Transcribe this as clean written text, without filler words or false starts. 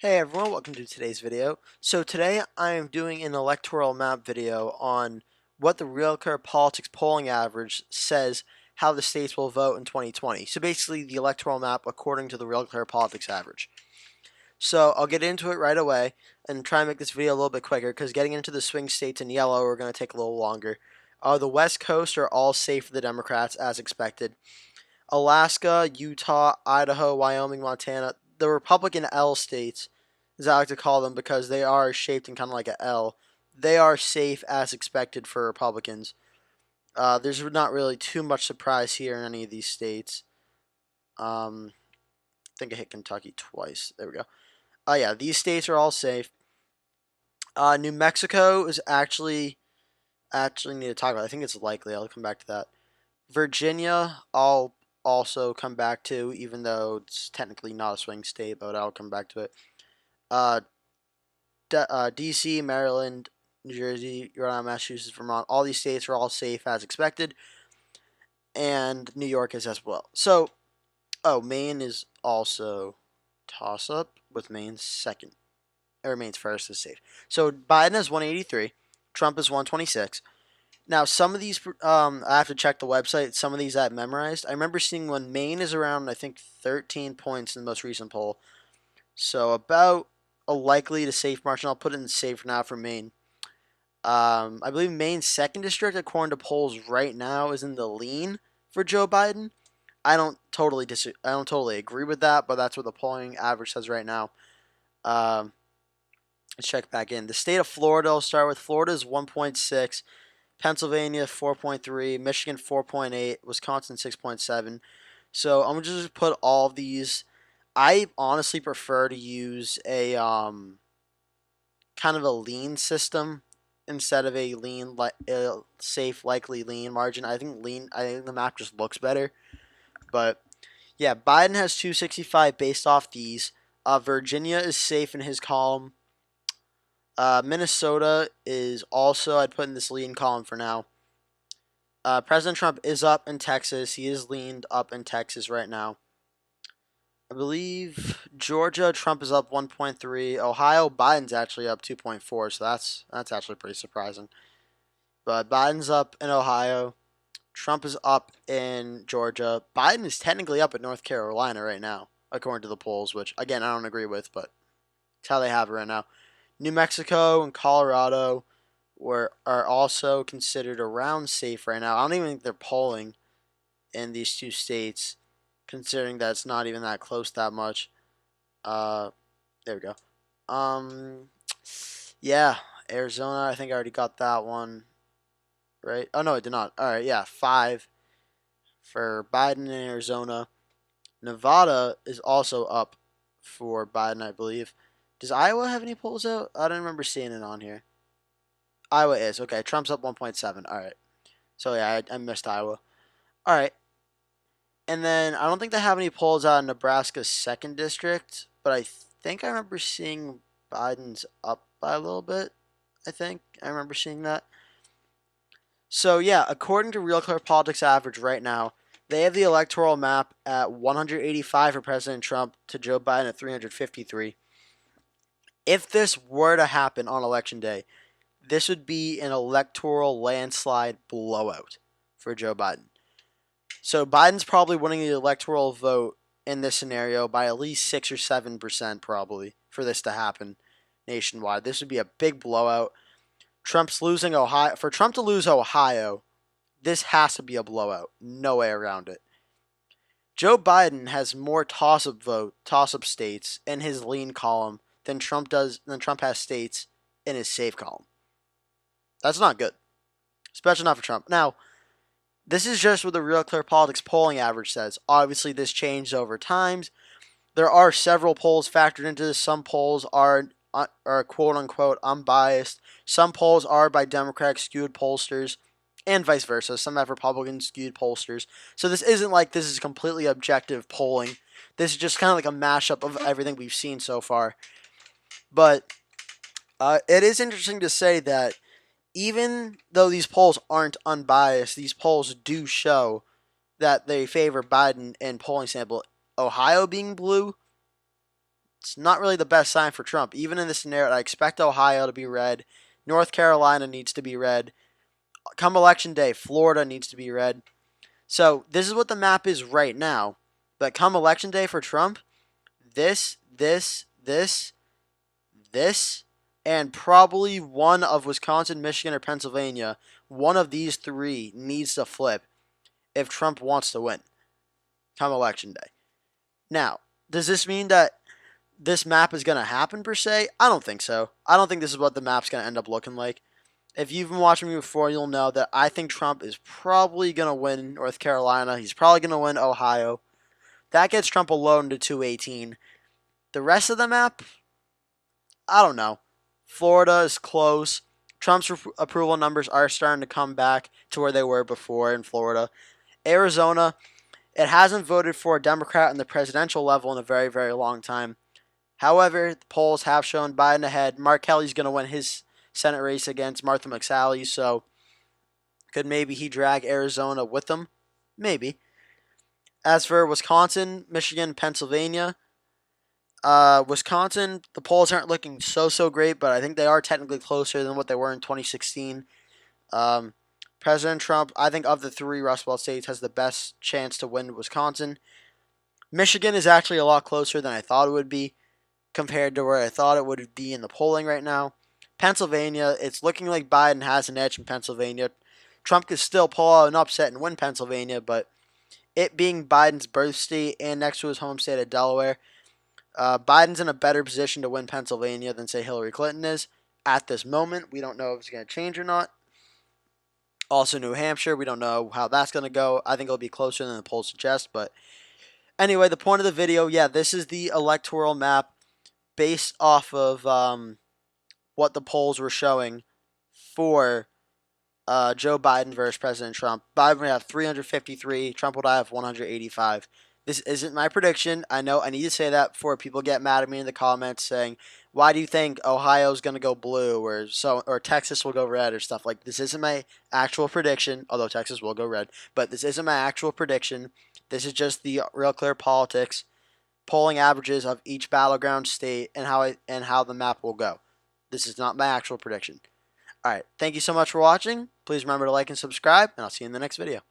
Hey everyone, welcome to today's video. So today I am doing an electoral map video on what the Real Clear Politics polling average says how the states will vote in 2020. So basically the electoral map according to the Real Clear Politics average. So I'll get into it right away and try and make this video a little bit quicker because getting into the swing states in yellow are going to take a little longer. The West Coast are all safe for the Democrats as expected. Alaska, Utah, Idaho, Wyoming, Montana, the Republican L states, as I like to call them because they are shaped in kind of like an L. They are safe as expected for Republicans. There's not really too much surprise here in any of these states. I think I hit Kentucky twice. There we go. Yeah, these states are all safe. New Mexico is actually need to talk about. I think it's likely. I'll come back to that. Virginia, I'll also come back to, even though it's technically not a swing state, but I'll come back to it. DC, Maryland, New Jersey, Rhode Island, Massachusetts, Vermont, all these states are all safe as expected, and New York is as well. So, Maine is also toss-up with Maine's second, or Maine's first is safe. So Biden is 183, Trump is 126. Now, some of these, I have to check the website. Some of these I've memorized. I remember seeing when Maine is around, I think, 13 points in the most recent poll. So about a likely to safe margin. I'll put it in safe now for Maine. I believe Maine's second district, according to polls right now, is in the lean for Joe Biden. I don't totally agree with that, but that's what the polling average says right now. Let's check back in. The state of Florida, I'll start with. Florida is 1.6. Pennsylvania 4.3, Michigan 4.8, Wisconsin 6.7. So I'm gonna just put all of these. I honestly prefer to use a kind of a lean system instead of a lean safe likely lean margin. I think the map just looks better. But yeah, Biden has 265 based off these. Virginia is safe in his column. Minnesota is also, I'd put in this lean column for now. President Trump is up in Texas. He is leaned up in Texas right now. I believe Georgia, Trump is up 1.3. Ohio, Biden's actually up 2.4, so that's actually pretty surprising. But Biden's up in Ohio. Trump is up in Georgia. Biden is technically up in North Carolina right now, according to the polls, which, again, I don't agree with, but it's how they have it right now. New Mexico and Colorado are also considered around safe right now. I don't even think they're polling in these two states, considering that it's not even that close that much. There we go. Yeah, Arizona, I think I already got that one, right? Oh, no, I did not. All right, yeah, 5 for Biden in Arizona. Nevada is also up for Biden, I believe. Does Iowa have any polls out? I don't remember seeing it on here. Iowa is. Okay, Trump's up 1.7. All right. So, yeah, I missed Iowa. All right. And then I don't think they have any polls out in Nebraska's second district, but I think I remember seeing Biden's up by a little bit. I think I remember seeing that. So, yeah, according to Real Clear Politics average right now, they have the electoral map at 185 for President Trump to Joe Biden at 353. If this were to happen on Election Day, this would be an electoral landslide blowout for Joe Biden. So Biden's probably winning the electoral vote in this scenario by at least 6 or 7% probably for this to happen nationwide. This would be a big blowout. Trump's losing Ohio. For Trump to lose Ohio, this has to be a blowout. No way around it. Joe Biden has more toss-up states in his lean column than Trump has states in his safe column. That's not good, especially not for Trump. Now, this is just what the Real Clear Politics polling average says. Obviously, this changed over time. There are several polls factored into this. Some polls are quote-unquote unbiased. Some polls are by Democratic-skewed pollsters, and vice versa. Some have Republican-skewed pollsters. So this isn't like this is completely objective polling. This is just kind of like a mashup of everything we've seen so far. But it is interesting to say that even though these polls aren't unbiased, these polls do show that they favor Biden in polling sample. Ohio being blue it's not really the best sign for Trump. Even in this scenario, I expect Ohio to be red. North Carolina needs to be red. Come election day, Florida needs to be red. So this is what the map is right now. But come election day for Trump, this, and probably one of Wisconsin, Michigan, or Pennsylvania, one of these three needs to flip if Trump wants to win come election day. Now, does this mean that this map is going to happen per se? I don't think so. I don't think this is what the map's going to end up looking like. If you've been watching me before, you'll know that I think Trump is probably going to win North Carolina. He's probably going to win Ohio. That gets Trump alone to 218. The rest of the map, I don't know. Florida is close. Trump's approval numbers are starting to come back to where they were before in Florida. Arizona, it hasn't voted for a Democrat in the presidential level in a very, very long time. However, the polls have shown Biden ahead. Mark Kelly's going to win his Senate race against Martha McSally, so could maybe he drag Arizona with him? Maybe. As for Wisconsin, Michigan, Pennsylvania, Wisconsin, the polls aren't looking so great, but I think they are technically closer than what they were in 2016. President Trump, I think of the three Rust Belt states, has the best chance to win Wisconsin. Michigan is actually a lot closer than I thought it would be compared to where I thought it would be in the polling right now. Pennsylvania, it's looking like Biden has an edge in Pennsylvania. Trump could still pull out an upset and win Pennsylvania, but it being Biden's birth state and next to his home state of Delaware, Biden's in a better position to win Pennsylvania than, say, Hillary Clinton is at this moment. We don't know if it's going to change or not. Also, New Hampshire, we don't know how that's going to go. I think it'll be closer than the polls suggest. But anyway, the point of the video, yeah, this is the electoral map based off of what the polls were showing for Joe Biden versus President Trump. Biden would have 353. Trump would have 185. This isn't my prediction. I know I need to say that before people get mad at me in the comments saying, "Why do you think Ohio's going to go blue or Texas will go red or stuff like?" This isn't my actual prediction, although Texas will go red. But this isn't my actual prediction. This is just the Real Clear Politics polling averages of each battleground state and how the map will go. This is not my actual prediction. All right, thank you so much for watching. Please remember to like and subscribe, and I'll see you in the next video.